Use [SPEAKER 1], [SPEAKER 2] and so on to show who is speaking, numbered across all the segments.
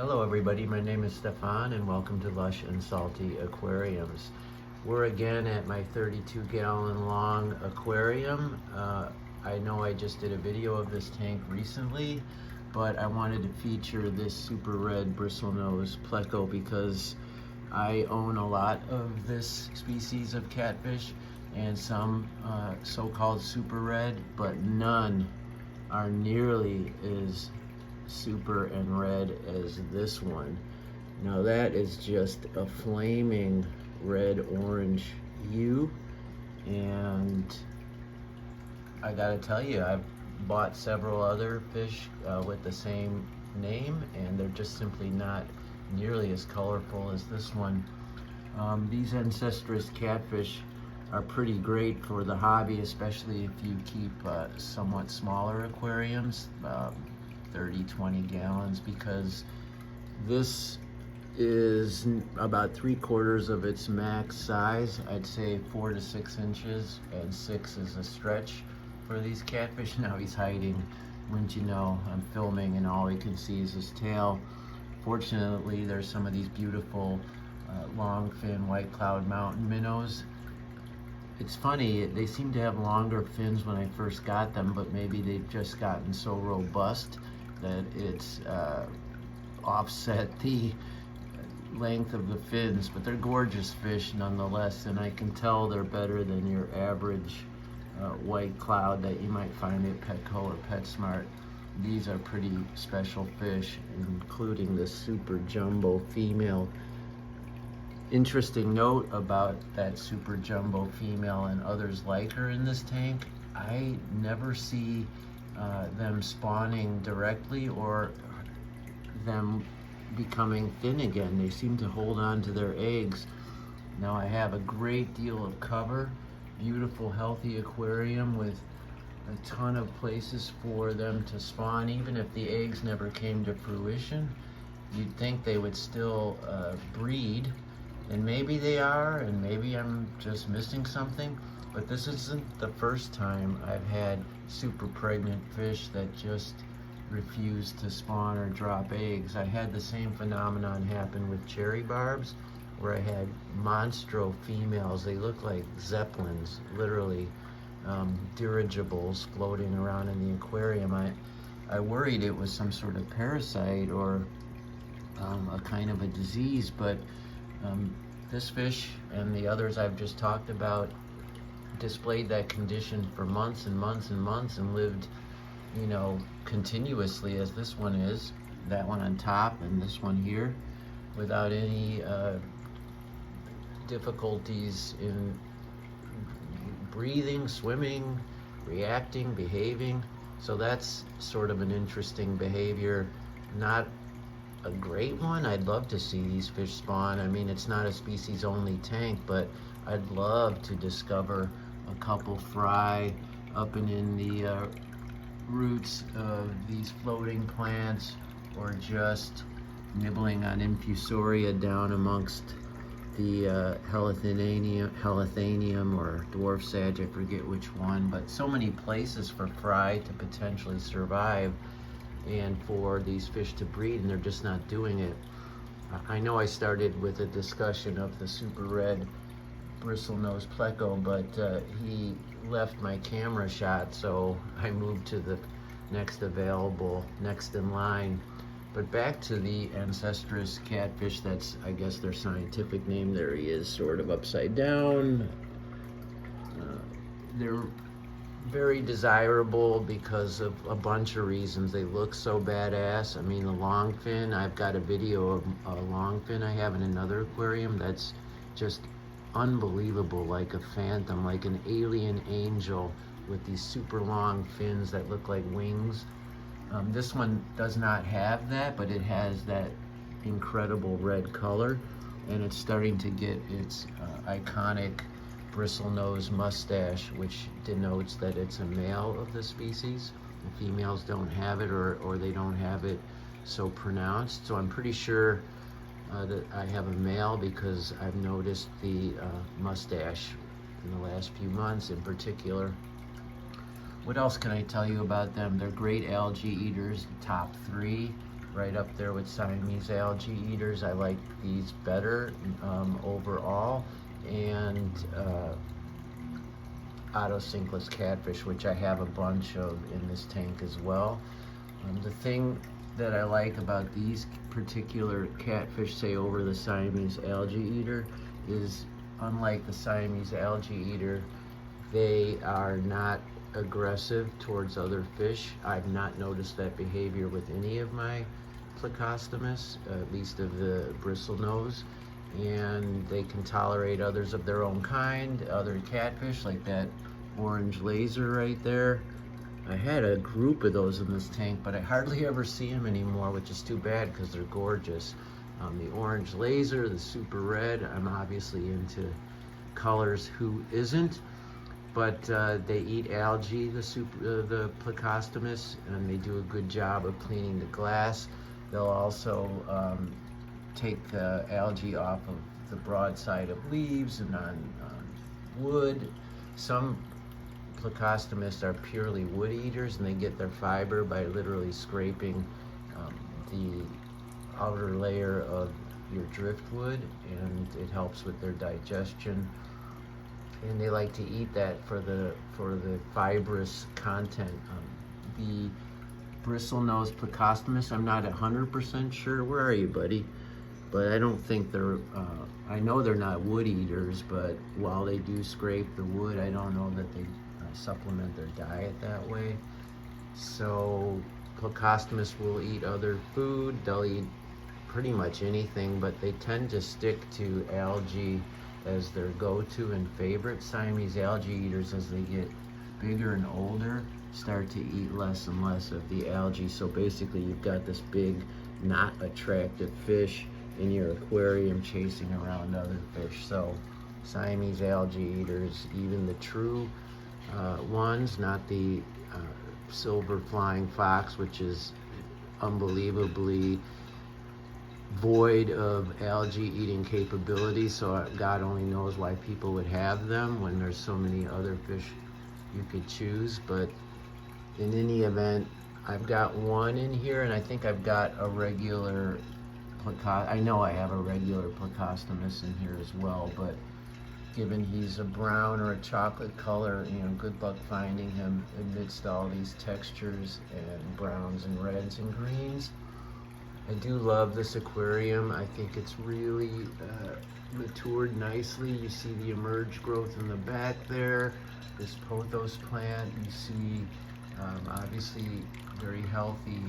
[SPEAKER 1] Hello everybody, my name is Stefan and welcome to Lush and Salty Aquariums. We're again at my 32-gallon long aquarium. I know I just did a video of this tank recently, but I wanted to feature this super red bristlenose Pleco because I own a lot of this species of catfish and some so-called super red, but none are nearly as super and red as this one. Now that is just a flaming red orange hue, and I gotta tell you, I've bought several other fish with the same name, and they're just simply not nearly as colorful as this one. These ancestress catfish are pretty great for the hobby, especially if you keep somewhat smaller aquariums, 30-20 gallons, because this is about 3/4 of its max size. I'd say 4 to 6 inches, and 6 is a stretch for these catfish. Now he's hiding, wouldn't you know, I'm filming and all he can see is his tail. Fortunately, there's some of these beautiful long fin white cloud mountain minnows. It's funny, they seem to have longer fins when I first got them, but maybe they've just gotten so robust that it's offset the length of the fins, but they're gorgeous fish nonetheless, and I can tell they're better than your average white cloud that you might find at Petco or PetSmart. These are pretty special fish, including the super jumbo female. Interesting note about that super jumbo female and others like her in this tank, I never see them spawning directly or them becoming thin again. They seem to hold on to their eggs. Now I have a great deal of cover, beautiful healthy aquarium with a ton of places for them to spawn. Even if the eggs never came to fruition, you'd think they would still breed, and maybe they are, and maybe I'm just missing something, but this isn't the first time I've had super pregnant fish that just refuse to spawn or drop eggs. I had the same phenomenon happen with cherry barbs, where I had monstro females. They look like zeppelins, literally, dirigibles floating around in the aquarium. I worried it was some sort of parasite or a kind of a disease, but this fish and the others I've just talked about displayed that condition for months and months and months and lived, you know, continuously, as this one is, that one on top and this one here, without any difficulties in breathing, swimming, reacting, behaving. So that's sort of an interesting behavior. Not a great one. I'd love to see these fish spawn. I mean, it's not a species only tank, but I'd love to discover a couple fry up and in the roots of these floating plants, or just nibbling on infusoria down amongst the Helathanium or dwarf sage, I forget which one, but so many places for fry to potentially survive and for these fish to breed, and they're just not doing it. I know I started with a discussion of the super red bristlenose Pleco, but he left my camera shot, so I moved to the next available, next in line. But back to the ancestress catfish, that's, I guess, their scientific name. There he is, sort of upside down. They're very desirable because of a bunch of reasons. They look so badass. I mean, the longfin, I've got a video of a longfin I have in another aquarium that's just unbelievable, like a phantom, like an alien angel with these super long fins that look like wings. This one does not have that, but it has that incredible red color, and it's starting to get its iconic bristlenose mustache, which denotes that it's a male of the species. The females don't have it, or they don't have it so pronounced. So I'm pretty sure that I have a male, because I've noticed the mustache in the last few months in particular. What else can I tell you about them? They're great algae eaters, top 3. right up there with Siamese algae eaters. I like these better overall. And autocinkless catfish, which I have a bunch of in this tank as well. The thing that I like about these particular catfish, say over the Siamese algae eater, is unlike the Siamese algae eater, they are not aggressive towards other fish. I've not noticed that behavior with any of my Plecostomus, at least of the bristlenose, and they can tolerate others of their own kind, other catfish like that orange laser right there. I had a group of those in this tank, but I hardly ever see them anymore, which is too bad because they're gorgeous. The orange laser, the super red, I'm obviously into colors, who isn't? But they eat algae, the Plecostomus, and they do a good job of cleaning the glass. They'll also take the algae off of the broad side of leaves and on wood. Some Plecostomus are purely wood eaters, and they get their fiber by literally scraping the outer layer of your driftwood, and it helps with their digestion. And they like to eat that for the fibrous content. The bristlenose Plecostomus, I'm not 100% sure. Where are you, buddy? But I don't think they're, I know they're not wood eaters, but while they do scrape the wood, I don't know that they supplement their diet that way. So Plecostomus will eat other food. They'll eat pretty much anything, but they tend to stick to algae as their go-to and favorite. Siamese algae eaters, as they get bigger and older, start to eat less and less of the algae. So basically you've got this big, not attractive fish in your aquarium chasing around other fish. So Siamese algae eaters, even the true ones, not the silver flying fox, which is unbelievably void of algae eating capability, so God only knows why people would have them when there's so many other fish you could choose. But in any event, I've got one in here, and I think I've got a regular I know I have a regular Plecostomus in here as well, but given he's a brown or a chocolate color, you know, good luck finding him amidst all these textures and browns and reds and greens. I do love this aquarium. I think it's really matured nicely. You see the emerged growth in the back there. This pothos plant, you see obviously very healthy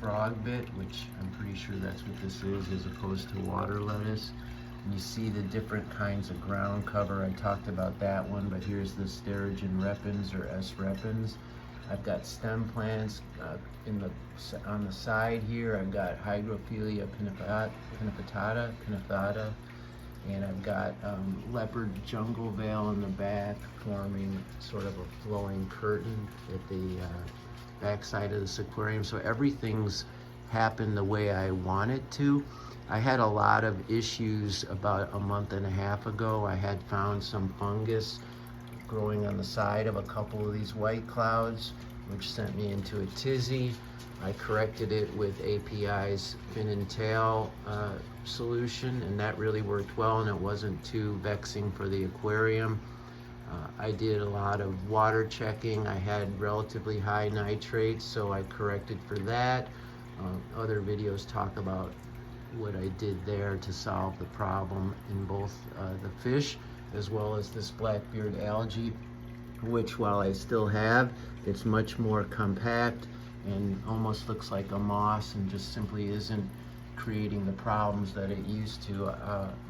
[SPEAKER 1] frog bit, which I'm pretty sure that's what this is, as opposed to water lettuce. And you see the different kinds of ground cover. I talked about that one, but here's the Sturgeon repens or S. repens. I've got stem plants on the side here. I've got Hydrophilia pinnipitata, and I've got leopard jungle veil in the back, forming sort of a flowing curtain at the back side of this aquarium. So everything's happened the way I want it to. I had a lot of issues about a month and a half ago. I had found some fungus growing on the side of a couple of these white clouds, which sent me into a tizzy. I corrected it with API's fin and tail solution, and that really worked well, and it wasn't too vexing for the aquarium. I did a lot of water checking. I had relatively high nitrates, so I corrected for that. Other videos talk about what I did there to solve the problem in both the fish as well as this blackbeard algae, which, while I still have, it's much more compact and almost looks like a moss and just simply isn't creating the problems that it used to.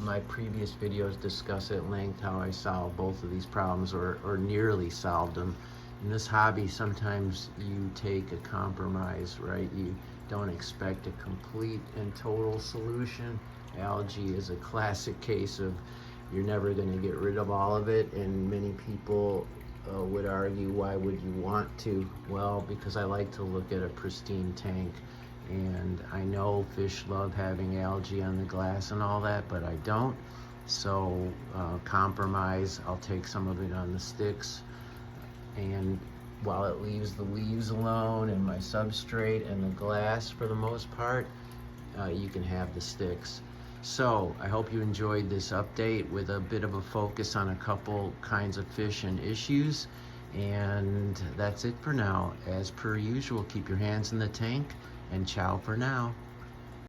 [SPEAKER 1] My previous videos discuss at length how I solved both of these problems, or nearly solved them. In this hobby, sometimes you take a compromise, right? You don't expect a complete and total solution. Algae is a classic case of you're never going to get rid of all of it, and many people would argue, why would you want to? Well, because I like to look at a pristine tank, and I know fish love having algae on the glass and all that, but I don't. So compromise, I'll take some of it on the sticks. And while it leaves the leaves alone and my substrate and the glass for the most part, you can have the sticks. So I hope you enjoyed this update with a bit of a focus on a couple kinds of fish and issues. And that's it for now. As per usual, keep your hands in the tank, and ciao for now.